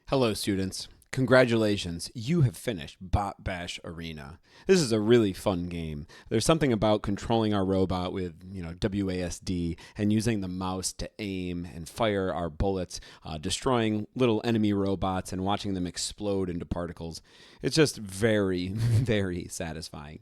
Hello, students. Congratulations, you have finished Bot Bash Arena. This is a really fun game. There's something about controlling our robot with, WASD and using the mouse to aim and fire our bullets, destroying little enemy robots and watching them explode into particles. It's just very, very satisfying.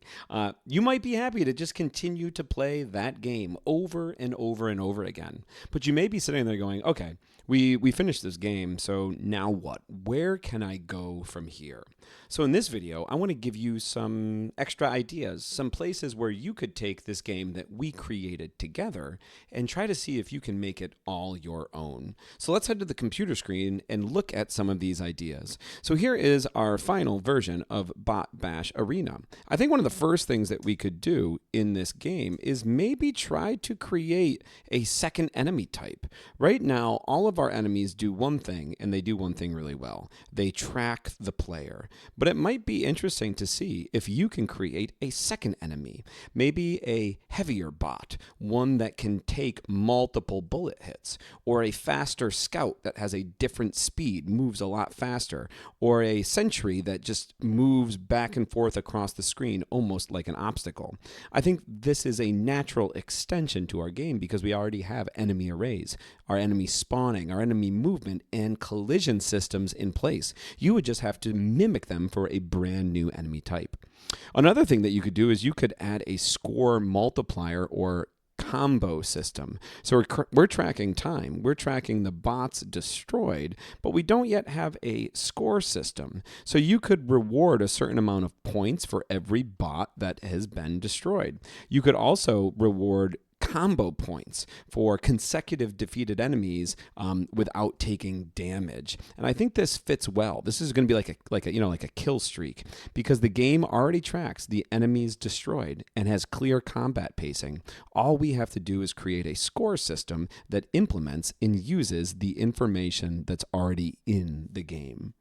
You might be happy to just continue to play that game over and over and over again. But you may be sitting there going, okay, we finished this game, so now what? Where can I go from here? So in this video, I want to give you some extra ideas, some places where you could take this game that we created together and try to see if you can make it all your own. So let's head to the computer screen and look at some of these ideas. So here is our final version of Bot Bash Arena. I think one of the first things that we could do in this game is maybe try to create a second enemy type. Right now, all of our enemies do one thing, and they do one thing really well. They track the player. But it might be interesting to see if you can create a second enemy, maybe a heavier bot, one that can take multiple bullet hits, or a faster scout that has a different speed, moves a lot faster, or a sentry that just moves back and forth across the screen almost like an obstacle. I think this is a natural extension to our game because we already have enemy arrays, our enemy spawning, our enemy movement, and collision systems in place. You would just have to mimic them for a brand new enemy type. Another thing that you could do is you could add a score multiplier or combo system. So we're tracking time. We're tracking the bots destroyed, but we don't yet have a score system. So you could reward a certain amount of points for every bot that has been destroyed. You could also reward combo points for consecutive defeated enemies without taking damage. And I think this fits well. This is going to be like a kill streak because the game already tracks the enemies destroyed and has clear combat pacing. All we have to do is create a score system that implements and uses the information that's already in the game.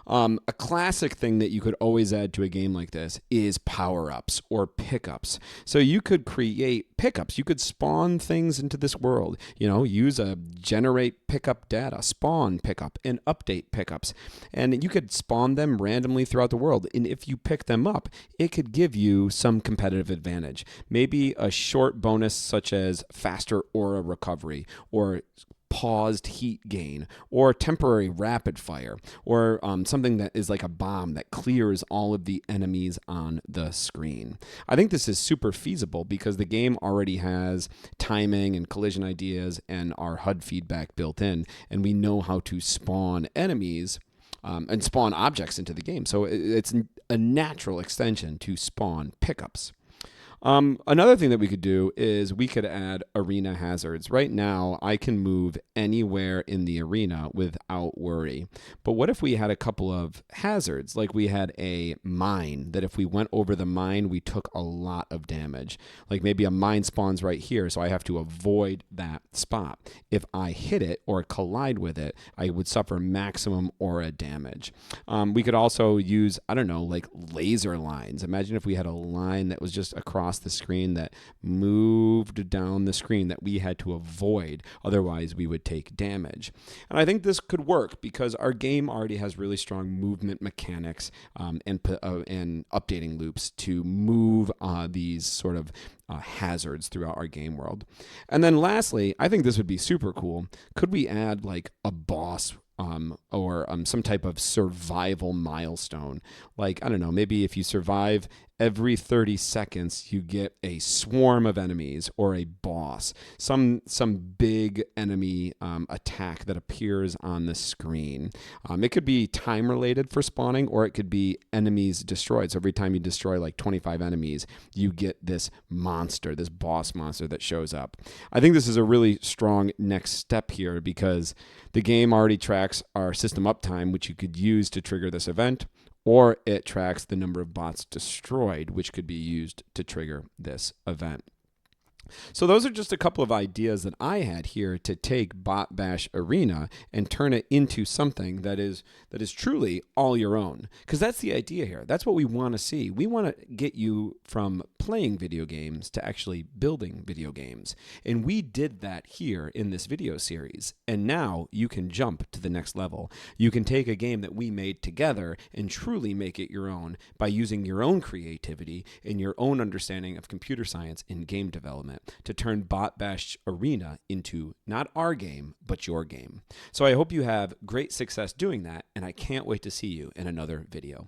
A classic thing that you could always add to a game like this is power-ups or pickups. So you could create pickups. You could spawn things into this world. Use a generate pickup data, spawn pickup, and update pickups. And you could spawn them randomly throughout the world. And if you pick them up, it could give you some competitive advantage. Maybe a short bonus such as faster aura recovery or paused heat gain, or temporary rapid fire, or something that is like a bomb that clears all of the enemies on the screen. I think this is super feasible because the game already has timing and collision ideas and our HUD feedback built in, and we know how to spawn enemies and spawn objects into the game. So it's a natural extension to spawn pickups. Another thing that we could do is we could add arena hazards. Right now, I can move anywhere in the arena without worry. But what if we had a couple of hazards? Like we had a mine, that if we went over the mine, we took a lot of damage. Like maybe a mine spawns right here, so I have to avoid that spot. If I hit it or collide with it, I would suffer maximum aura damage. We could also use, like laser lines. Imagine if we had a line that was just across the screen that moved down the screen that we had to avoid, otherwise we would take damage. And I think this could work because our game already has really strong movement mechanics and updating loops to move these sort of hazards throughout our game world. And then lastly, I think this would be super cool. Could we add like a boss or some type of survival milestone? Like, maybe if you survive every 30 seconds, you get a swarm of enemies or a boss, some big enemy attack that appears on the screen. It could be time related for spawning, or it could be enemies destroyed. So every time you destroy like 25 enemies, you get this monster, this boss monster that shows up. I think this is a really strong next step here because the game already tracks our system uptime, which you could use to trigger this event, or it tracks the number of bots destroyed, which could be used to trigger this event. So those are just a couple of ideas that I had here to take Bot Bash Arena and turn it into something that is truly all your own. Because that's the idea here. That's what we want to see. We want to get you from playing video games to actually building video games. And we did that here in this video series. And now you can jump to the next level. You can take a game that we made together and truly make it your own by using your own creativity and your own understanding of computer science in game development to turn Bot Bash Arena into not our game, but your game. So I hope you have great success doing that, and I can't wait to see you in another video.